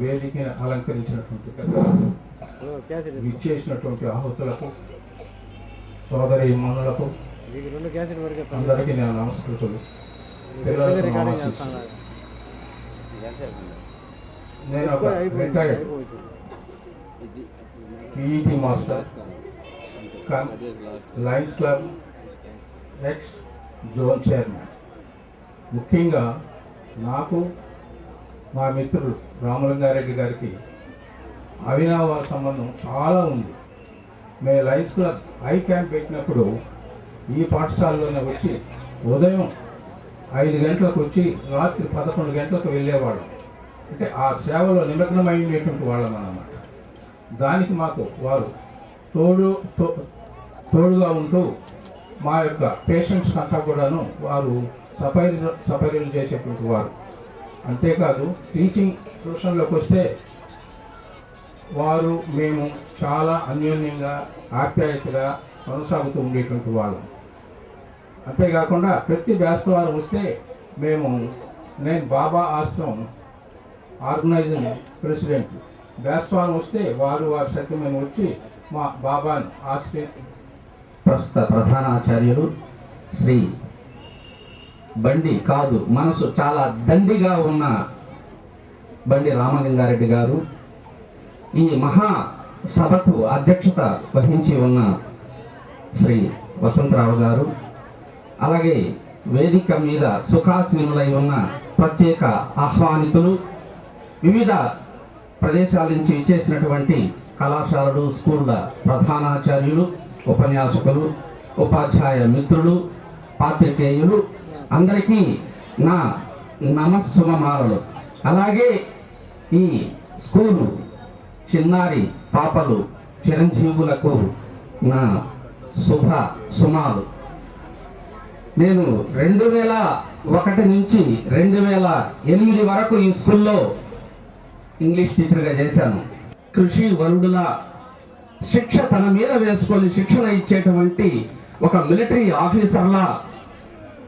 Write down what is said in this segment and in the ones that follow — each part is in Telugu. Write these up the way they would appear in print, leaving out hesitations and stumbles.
వేదికను అలంకరించినటువంటి విచ్చేసినటువంటి ఆహుతులకు, సోదరి మనులకు అందరికీ నేను నమస్కృతులు. నేను ఒక retired PET master, Lions club X zone chairman. ముఖ్యంగా నాకు మా మిత్రుడు రామలింగారెడ్డి గారికి అవినావ సంబంధం చాలా ఉంది. మేము లయన్స్ క్లబ్ ఐ క్యాంప్ పెట్టినప్పుడు ఈ పాఠశాలలోనే వచ్చి ఉదయం 5 గంటలకు వచ్చి రాత్రి 11 గంటలకు వెళ్ళేవాళ్ళం. అంటే ఆ సేవలో నిమగ్నమైనటువంటి వాళ్ళం అన్నమాట. దానికి మాకు వారు తోడుగా ఉంటూ మా యొక్క పేషెంట్స్ అంతా కూడాను వారు సపర్యలు చేసేటువంటి వారు. అంతేకాదు టీచింగ్ ప్రొఫెషన్లోకి వస్తే వారు మేము చాలా అన్యోన్యంగా ఆప్యాయతగా కొనసాగుతూ ఉండేటువంటి వాళ్ళం. అంతేకాకుండా ప్రతి బేస్తవారం వస్తే నేను బాబా ఆశ్రమం ఆర్గనైజింగ్ ప్రెసిడెంట్. బేస్తవారం వస్తే వారి సైతం మేము వచ్చి మా బాబాను ప్రస్తుత ప్రధానాచార్యులు శ్రీ బండి కాదు మనసు చాలా దండిగా ఉన్న బండి రామలింగారెడ్డి గారు, ఈ మహా సభకు అధ్యక్షత వహించి ఉన్న శ్రీ వసంతరావు గారు, అలాగే వేదిక మీద సుఖాసీనులై ఉన్న ప్రత్యేక ఆహ్వానితులు, వివిధ ప్రదేశాల నుంచి ఇచ్చేసినటువంటి కళాశాలలు, స్కూళ్ళ ప్రధానాచార్యులు, ఉపన్యాసకులు, ఉపాధ్యాయ మిత్రులు, పాత్రికేయులు అందరికీ నా నమస్సుమాలు. అలాగే ఈ స్కూలు చిన్నారి పాపలు చిరంజీవులకు నా శుభ సుమాలు. నేను 2001 నుంచి 2008 వరకు ఈ స్కూల్లో ఇంగ్లీష్ టీచర్గా చేశాను. కృషి వరుడుల శిక్ష తన మీద వేసుకొని శిక్షణ ఇచ్చేటువంటి ఒక మిలిటరీ ఆఫీసర్లా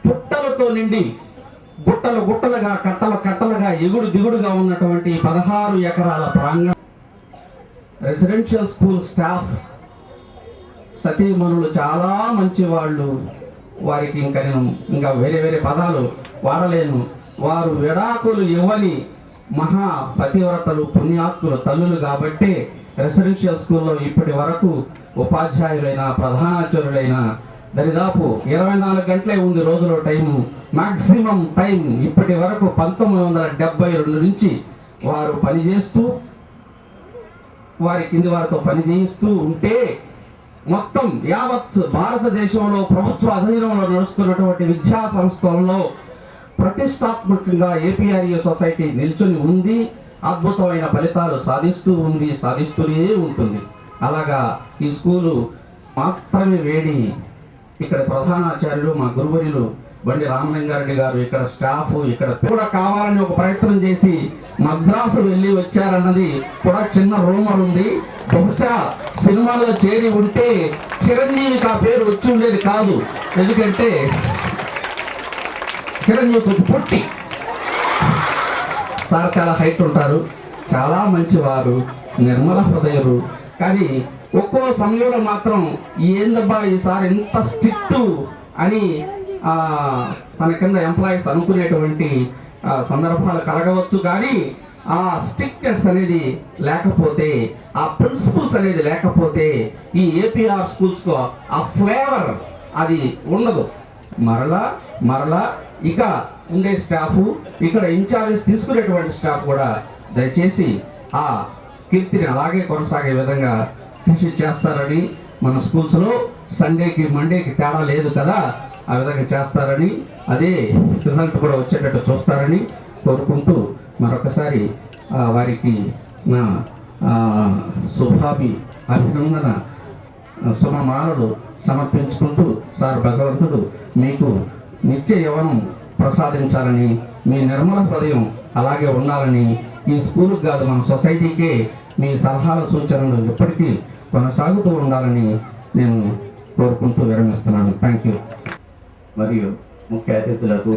పుట్టలతో నిండి గుట్టలు గుట్టలుగా కట్టలు కట్టలుగా ఎగుడు దిగుడుగా ఉన్నటువంటి 16 ఎకరాల ప్రాంగణం, రెసిడెన్షియల్ స్కూల్ స్టాఫ్ సతీమణులు చాలా మంచి వాళ్ళు. వారికి ఇంకా వేరే పదాలు వాడలేను. వారు విడాకులు ఇవ్వని మహా పతివ్రతలు, పుణ్యాత్ములు, తల్లులు కాబట్టి రెసిడెన్షియల్ స్కూల్లో ఇప్పటి వరకు ఉపాధ్యాయులైన ప్రధానాచార్యులైన దరిదాపు 24 గంటలే ఉంది రోజులో టైము. మాక్సిమం టైం ఇప్పటి వరకు 1972 నుంచి వారు పనిచేస్తూ వారి కింది వారితో పనిచేయిస్తూ ఉంటే మొత్తం యావత్ భారతదేశంలో ప్రభుత్వ అధీనంలో నడుస్తున్నటువంటి విద్యా సంస్థల్లో ప్రతిష్టాత్మకంగా ఏపీఆర్ఏ సొసైటీ నిల్చొని ఉంది. అద్భుతమైన ఫలితాలు సాధిస్తూనే ఉంటుంది. అలాగా ఈ స్కూలు మాత్రమే వేడి ఇక్కడ ప్రధానాచార్యులు మా గురువర్యులు బండి రామలింగారెడ్డి గారు, ఇక్కడ స్టాఫ్ ఇక్కడ కూడా కావాలని ఒక ప్రయత్నం చేసి మద్రాసు వెళ్ళి వచ్చారన్నది కూడా చిన్న రూమర్ ఉంది. బహుశా సినిమాలో చేరి ఉంటే చిరంజీవికి ఆ పేరు వచ్చి ఉండేది కాదు. ఎందుకంటే చిరంజీవి కొంచెం పొట్టి, సార్ చాలా హైట్ ఉంటారు, చాలా మంచివారు, నిర్మల హృదయులు. కానీ ఒక్కో సమయంలో మాత్రం ఏందబ్బా ఈసారి ఎంత స్ట్రిక్ట్ అని తన కింద ఎంప్లాయీస్ అనుకునేటువంటి సందర్భాలు కలగవచ్చు. కానీ ఆ స్ట్రిక్ట్నెస్ అనేది లేకపోతే, ఆ ప్రిన్సిపల్స్ అనేది లేకపోతే ఈ ఏపీఆర్ స్కూల్స్ కు ఆ ఫ్లేవర్ అది ఉండదు. మరలా ఇక ఉండే స్టాఫ్, ఇక్కడ ఇన్ఛార్జెస్ తీసుకునేటువంటి స్టాఫ్ కూడా దయచేసి ఆ కీర్తిని అలాగే కొనసాగే విధంగా కృషి చేస్తారని, మన స్కూల్స్లో సండేకి మండేకి తేడా లేదు కదా, ఆ విధంగా చేస్తారని, అదే రిజల్ట్ కూడా వచ్చేటట్టు చూస్తారని కోరుకుంటూ మరొకసారి వారికి నా అభినందన సుమమాలలు సమర్పించుకుంటూ, సార్ భగవంతుడు మీకు నిత్య యవనం ప్రసాదించాలని, మీ నిర్మల హృదయం అలాగే ఉండాలని, ఈ స్కూల్కి కాదు మన సొసైటీకే మీ సలహాలు సూచనలు ఎప్పటికీ కొనసాగుతూ ఉండాలని నేను కోరుకుంటూ విరమిస్తున్నాను. Thank you. మరియు ముఖ్య అతిథులకు,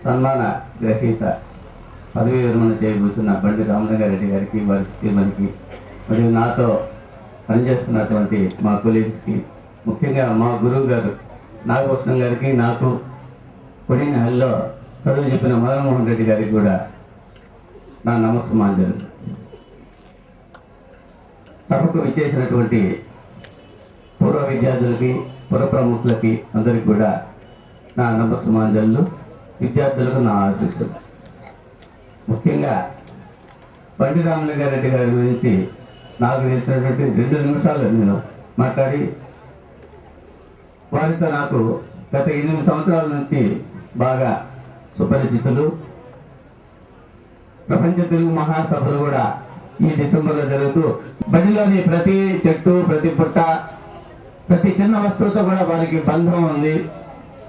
సన్మాన గ్రహీత పదవీ విరమణ చేయబోతున్న బండి రామలింగారెడ్డి గారికి, వారి శ్రీమతికి, మరియు నాతో పనిచేస్తున్నటువంటి మా కొలీగ్స్కి, ముఖ్యంగా మా గురువు గారు నాగభూషణం గారికి, నాకు కొడిన హల్లో చదువు చెప్పిన మదన్మోహన్ రెడ్డి గారికి కూడా నా నమస్సుమాంజలు. సభకు విచ్చేసినటువంటి పూర్వ విద్యార్థులకి, పుర ప్రముఖులకి అందరికి కూడా నా నమస్సుమాంజలు, విద్యార్థులకు నా ఆశీస్సులు. ముఖ్యంగా బండి రామలింగారెడ్డి గారి గురించి నాకు తెలిసినటువంటి 2 నిమిషాలు నేను మాట్లాడి, వారితో నాకు గత 8 సంవత్సరాల నుంచి బాగా సుపరిచితులు. ప్రపంచ తెలుగు మహాసభలు కూడా ఈ డిసెంబర్లో జరుగుతూ బడిలోని ప్రతి చెట్టు, ప్రతి పుట్ట, ప్రతి చిన్న వస్తువుతో కూడా వారికి బంధం ఉంది,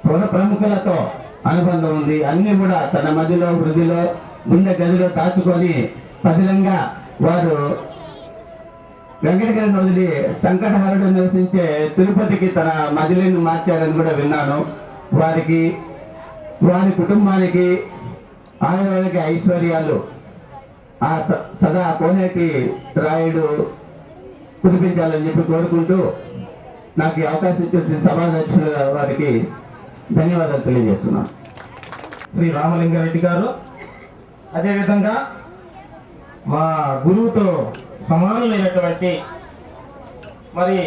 పుర ప్రముఖులతో అనుబంధం ఉంది. అన్ని కూడా తన మదిలో, హృదిలో, గుండె గదిలో దాచుకొని పదిలంగా వారు వెంకటగిరిని వదిలి సంకటహరుడు నివసించే తిరుపతికి తన మదిలిని మార్చారని కూడా విన్నాను. వారికి, వారి కుటుంబానికి ఆయుర్వేదిక ఐశ్వర్యాలు ఆ సదా కోనేటి రాయుడు కురిపించాలని చెప్పి కోరుకుంటూ నాకు ఈ అవకాశం ఇచ్చిన సభాధ్యక్షుల వారికి ధన్యవాదాలు తెలియజేస్తున్నాను. శ్రీ రామలింగారెడ్డి గారు అదేవిధంగా మా గురువుతో సమానులైనటువంటి, మరి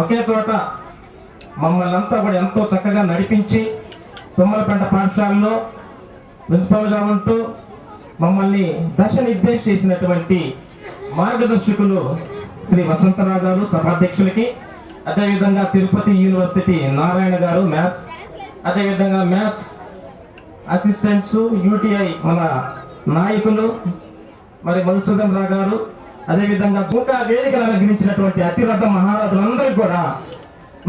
ఒకే చోట మమ్మల్ని అంతా కూడా ఎంతో చక్కగా నడిపించి తుమ్మలపేట పాఠశాలలో ప్రిన్సిపల్గా ఉంటూ మమ్మల్ని దశ నిర్దేశం చేసినటువంటి మార్గదర్శకులు శ్రీ వసంతరావు గారు సభాధ్యక్షులకి, అదేవిధంగా తిరుపతి యూనివర్సిటీ నారాయణ గారు మ్యాథ్స్, అదేవిధంగా మ్యాథ్స్ అసిస్టెంట్స్, యూటీఐ మన నాయకులు మరి మధుసూదన్ రావు గారు, అదేవిధంగా ఇంకా వేదికలు అలంకరించినటువంటి అతిరథ మహారథులందరికీ కూడా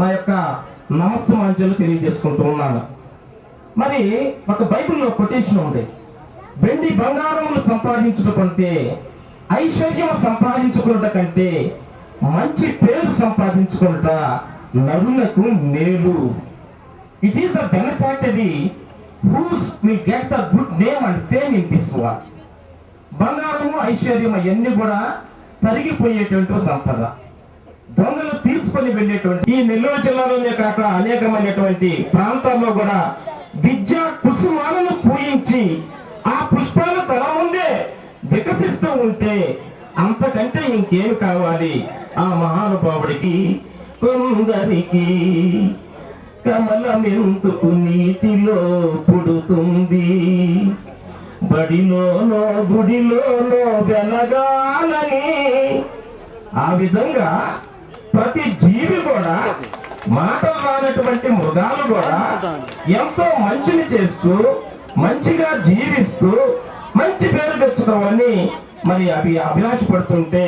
నా యొక్క నమస్సుమాంజలు తెలియజేసుకుంటూ ఉన్నాను. మరి ఒక బైబిల్లో కొటేషన్ ఉంది, వెండి బంగారములు సంపాదించుట కంటే, ఐశ్వర్యం సంపాదించుకున్నట కంటే మంచి పేరు సంపాదించుకున్నట నరులకు మేలు. It is a beneficiary whose will get the good name and fame in this world. బంగారము, ఐశ్వర్యం అవన్నీ కూడా తరిగిపోయేటువంటి సంపద, దొంగలు తీసుకొని వెళ్ళేటువంటి ఈ నెల్లూరు జిల్లాలోనే కాక అనేకమైనటువంటి ప్రాంతాల్లో కూడా విద్యా కుసుమాలను పూయించి ఆ పుష్పాలు తన ముందే వికసిస్తూ ఉంటే అంతకంటే ఇంకేం కావాలి ఆ మహానుభావుడికి? కొందరికి కమలమెంతుకు నీటిలో పుడుతుంది, బడిలోనో గుడిలోనో వెలగాలని. ఆ విధంగా ప్రతి జీవి కూడా, మాటలు రానటువంటి మృగాలు కూడా ఎంతో మంచిని చేస్తూ, మంచిగా జీవిస్తూ, మంచి పేరు తెచ్చుకోవాలని మరి అభిలాష పడుతుంటే,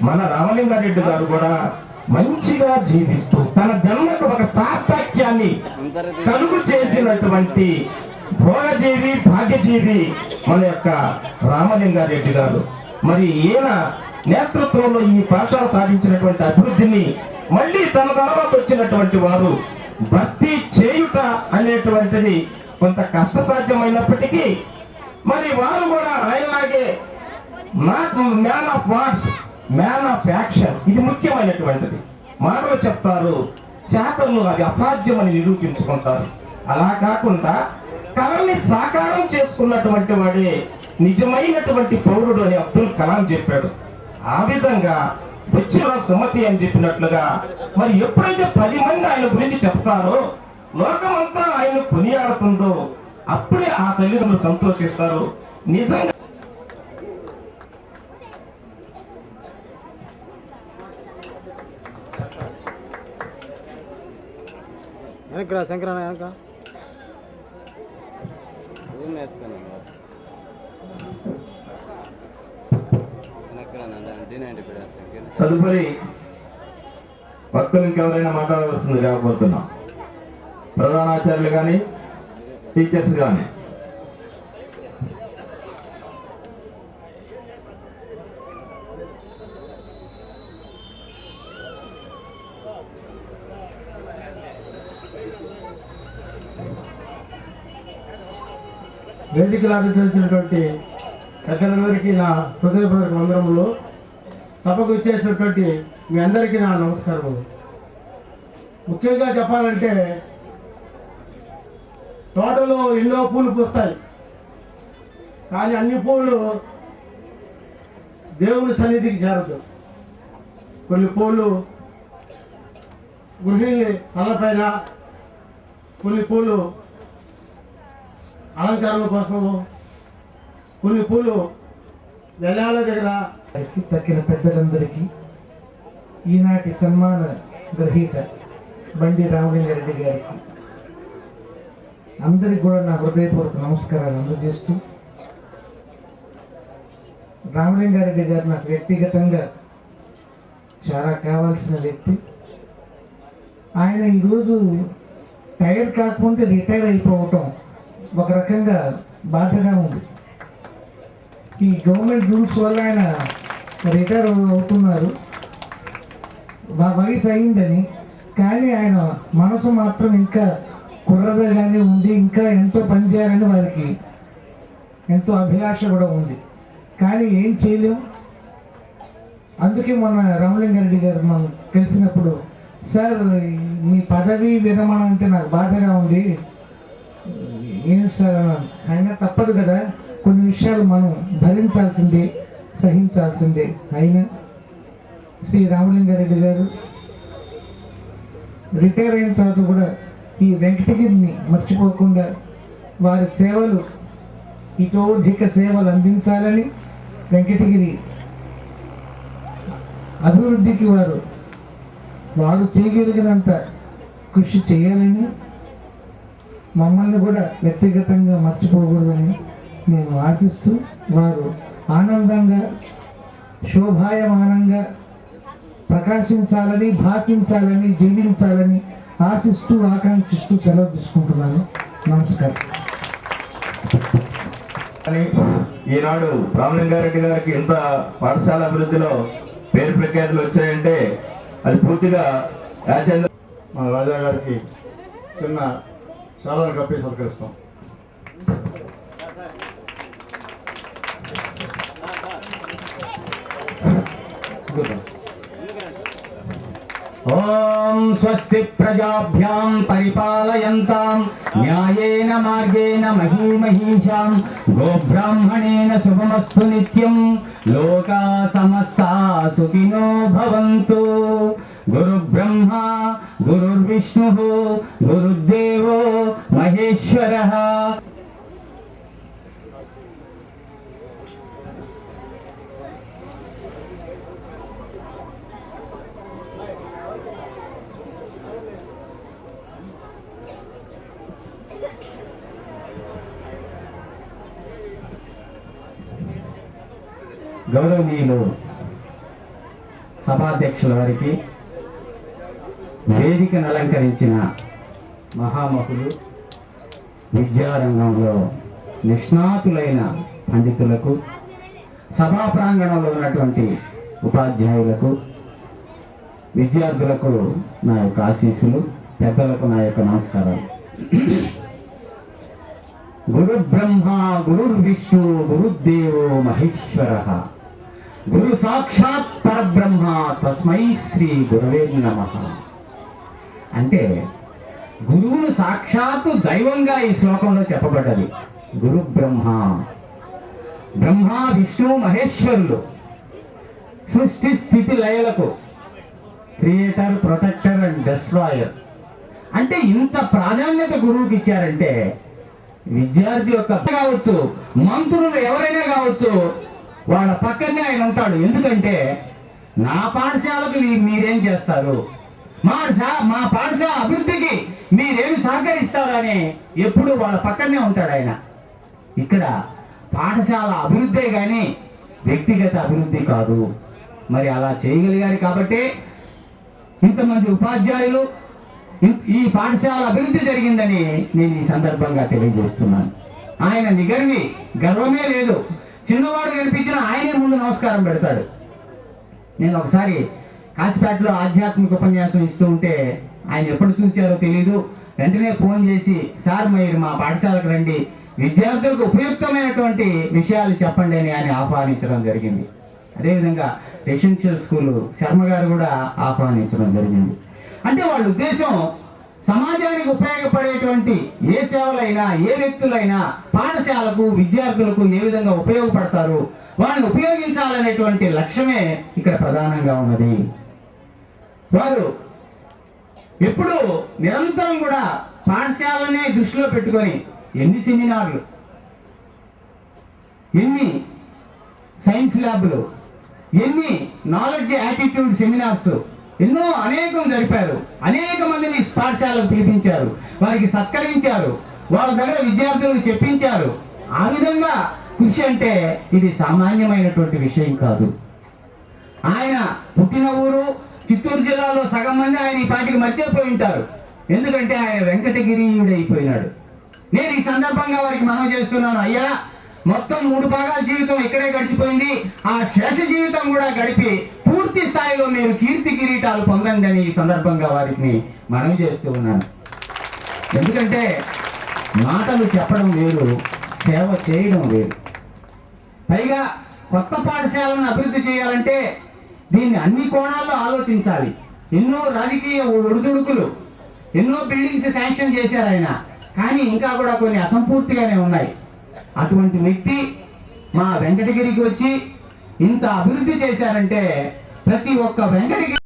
మన రామలింగారెడ్డి గారు కూడా మంచిగా జీవిస్తూ తన జన్మకు ఒక సార్థక్యాన్ని కలుగు చేసినటువంటి భోగజీవి, భాగ్యజీవి మన యొక్క రామలింగారెడ్డి గారు. మరి ఈయన నేతృత్వంలో ఈ పాఠశాల సాధించినటువంటి అభివృద్ధిని మళ్ళీ తన తర్వాత వచ్చినటువంటి వారు భర్తీ చేయుట అనేటువంటిది కొంత కష్టసాధ్యమైనప్పటికీ మరి వారు కూడా ఆయనలాగే not man of words, man of action. ఇది ముఖ్యమైనటువంటిది. మాటలు చెప్తారు, చేతల్లో అది అసాధ్యమని నిరూపించుకుంటారు. అలా కాకుండా కళల్ని సాకారం చేసుకున్నటువంటి వాడే నిజమైనటువంటి పౌరుడు అని అబ్దుల్ కలాం చెప్పాడు. ఆ విధంగా వచ్చిన సుమతి అని చెప్పినట్లుగా మరి ఎప్పుడైతే 10 మంది ఆయన గురించి చెప్తారో, లోకమంతా ఆయన కొనియాడుతుందో, అప్పుడే ఆ తల్లిదండ్రులు సంతోషిస్తారు. నిజంగా శంకరన్న వెనక తదుపరి భక్తులు ఇంకెవరైనా మాట్లాడవలసింది రాబోతున్నాం. ప్రధానాచార్యులు కానీ, టీచర్స్ కానీ. వేదికలు ఆలోచించినటువంటి పెద్దలందరికీ నా హృదయపూర్వక వందనములు. సభకు ఇచ్చేసినటువంటి మీ అందరికీ నా నమస్కారములు. ముఖ్యంగా చెప్పాలంటే తోటలో ఎన్నో పూలు పూస్తాయి, కానీ అన్ని పూలు దేవుని సన్నిధికి చేరదు. కొన్ని పూలు గృహిణి తలపైన, కొన్ని పూలు అలంకరణ కోసము, కొన్ని పూలు వెలాల దగ్గర. తక్కిన పెద్దలందరికీ, ఈనాటి సన్మాన గ్రహీత బండి రామలింగారెడ్డి గారికి అందరికి కూడా నా హృదయపూర్వక నమస్కారాలు అందజేస్తూ, రామలింగారెడ్డి గారు నాకు వ్యక్తిగతంగా చాలా కావాల్సిన వ్యక్తి. ఆయన ఈరోజు టైర్ కాకపోతే రిటైర్ అయిపోవటం ఒక రకంగా బాధగా ఉంది. ఈ గవర్నమెంట్ రూల్స్ వల్ల ఆయన రిటైర్ అవుతున్నారు, వయసు అయిందని. కానీ ఆయన మనసు మాత్రం ఇంకా కుర్రదగానే ఉంది, ఇంకా ఎంతో పనిచేయాలని వారికి ఎంతో అభిలాష కూడా ఉంది. కానీ ఏం చేయలేం. అందుకే మొన్న రామలింగారెడ్డి గారు మనం కలిసినప్పుడు, సార్ మీ పదవి విరమణ అంటే నాకు బాధగా ఉంది, ఏం సార్ అన్నాను. అయినా తప్పదు కదా, కొన్ని విషయాలు మనం భరించాల్సిందే, సహించాల్సిందే. అయినా శ్రీ రామలింగారెడ్డి గారు రిటైర్ అయిన తర్వాత కూడా ఈ వెంకటగిరిని మర్చిపోకుండా వారి సేవలు, ఇతోధిక సేవలు అందించాలని, వెంకటగిరి అభివృద్ధికి వారు చేయగలిగినంత కృషి చేయాలని, మమ్మల్ని కూడా వ్యక్తిగతంగా మర్చిపోకూడదని నేను ఆశిస్తూ, వారు ఆనందంగా శోభాయమానంగా ప్రకాశించాలని, భాషించాలని, జీవించాలని ఆశిస్తూ, ఆకాంక్షిస్తూ సెలవు తీసుకుంటున్నాను. నమస్కారం. కానీ ఈనాడు రామలింగారెడ్డి గారికి ఇంత పాఠశాల అభివృద్ధిలో పేరు ప్రఖ్యాతులు వచ్చాయంటే అది పూర్తిగా రాజేంద్ర మా రాజా గారికి చిన్న శాలను కప్పి సత్కరిస్తాం. ఓం స్వస్తి ప్రజాభ్యాం పరిపాలయంతాం న్యాయేన మార్గేణ మహీమహీషాం గోబ్రాహ్మణేన శుభమస్తు నిత్యం లోకా సమస్తా సుఖినో భవంతు. గురు బ్రహ్మ గురుర్విష్ణు గురుదేవో మహేశ్వరః. గౌరవనీయులు సభాధ్యక్షుల వారికి, వేదికను అలంకరించిన మహామహులు, విద్యారంగంలో నిష్ణాతులైన పండితులకు, సభా ప్రాంగణంలో ఉన్నటువంటి ఉపాధ్యాయులకు, విద్యార్థులకు నా యొక్క ఆశీస్సులు, పెద్దలకు నా యొక్క నమస్కారాలు. గురు బ్రహ్మ గురుర్విష్ణు గురుదేవో మహేశ్వరః. గురు సాక్షాత్ పరబ్రహ్మ తస్మై శ్రీ గురవే నమః. అంటే గురువును సాక్షాత్తు దైవంగా ఈ శ్లోకంలో చెప్పబడ్డది. గురు బ్రహ్మ, బ్రహ్మ విష్ణు మహేశ్వరులు, సృష్టి స్థితి లయలకు క్రియేటర్, ప్రొటెక్టర్ అండ్ డెస్ట్రాయర్. అంటే ఇంత ప్రాధాన్యత గురువుకి ఇచ్చారంటే విద్యార్థి యొక్క కావచ్చు, మంత్రులు ఎవరైనా కావచ్చు, వాళ్ళ పక్కనే ఆయన ఉంటాడు. ఎందుకంటే నా పాఠశాలకు మీరేం చేస్తారు, మా పాఠశాల అభివృద్ధికి మీరేమి సహకరిస్తారు అని ఎప్పుడు వాళ్ళ పక్కనే ఉంటాడు ఆయన. ఇక్కడ పాఠశాల అభివృద్ధే కానీ వ్యక్తిగత అభివృద్ధి కాదు. మరి అలా చేయగలిగారు కాబట్టి ఇంతమంది ఉపాధ్యాయులు, ఈ పాఠశాల అభివృద్ధి జరిగిందని నేను ఈ సందర్భంగా తెలియజేస్తున్నాను. ఆయన నిగర్వి, గర్వమే లేదు. చిన్నవాడు కనిపించిన ఆయనే ముందు నమస్కారం పెడతాడు. నేను ఒకసారి కాశీపేటలో ఆధ్యాత్మిక ఉపన్యాసం ఇస్తూ ఉంటే ఆయన ఎప్పుడు చూశారో తెలియదు, వెంటనే ఫోన్ చేసి, సార్ మీరు మా పాఠశాలకు రండి, విద్యార్థులకు ఉపయుక్తమైనటువంటి విషయాలు చెప్పండి అని ఆయన ఆహ్వానించడం జరిగింది. అదేవిధంగా రెసిడెన్షియల్ స్కూల్ శర్మ గారు కూడా ఆహ్వానించడం జరిగింది. అంటే వాళ్ళ ఉద్దేశం సమాజానికి ఉపయోగపడేటువంటి ఏ సేవలైనా ఏ వ్యక్తులైనా పాఠశాలకు విద్యార్థులకు ఏ విధంగా ఉపయోగపడతారు వాళ్ళని ఉపయోగించాలనేటువంటి లక్ష్యమే ఇక్కడ ప్రధానంగా ఉన్నది. వారు ఎప్పుడు నిరంతరం కూడా పాఠశాలనే దృష్టిలో పెట్టుకొని ఎన్ని సెమినార్లు, ఎన్ని సైన్స్ ల్యాబ్లు, ఎన్ని నాలెడ్జ్ యాటిట్యూడ్ సెమినార్స్ ఎన్నో అనేకం జరిపారు. అనేక మందిని పాఠశాలకు పిలిపించారు, వారికి సత్కరించారు, వాళ్ళ దగ్గర విద్యార్థులకు చెప్పించారు. ఆ విధంగా కృషి అంటే ఇది సామాన్యమైనటువంటి విషయం కాదు. ఆయన పుట్టిన ఊరు చిత్తూరు జిల్లాలో సగం మంది ఆయన ఈ పాటికి మర్చిపోయి ఉంటారు, ఎందుకంటే ఆయన వెంకటగిరీయుడైపోయినాడు. నేను ఈ సందర్భంగా వారికి మనవి చేస్తున్నాను, అయ్యా మొత్తం 3 భాగాల జీవితం ఇక్కడే గడిచిపోయింది, ఆ శేష జీవితం కూడా గడిపి పూర్తి స్థాయిలో మీరు కీర్తి కిరీటాలు పొందండి అని ఈ సందర్భంగా వారికి మనవి చేస్తూ ఉన్నాను. ఎందుకంటే మాటలు చెప్పడం వేరు, సేవ చేయడం వేరు. పైగా కొత్త పాఠశాలను అభివృద్ధి చేయాలంటే దీన్ని అన్ని కోణాల్లో ఆలోచించాలి. ఎన్నో రాజకీయ ఒడిదుడుకులు, ఎన్నో బిల్డింగ్స్ శాంక్షన్ చేశారు ఆయన, కానీ ఇంకా కూడా కొన్ని అసంపూర్తిగానే ఉన్నాయి. అటువంటి వ్యక్తి మా వెంకటగిరికి వచ్చి ఇంత అభివృద్ధి చేశారంటే ప్రతి ఒక్క వెంకటగిరి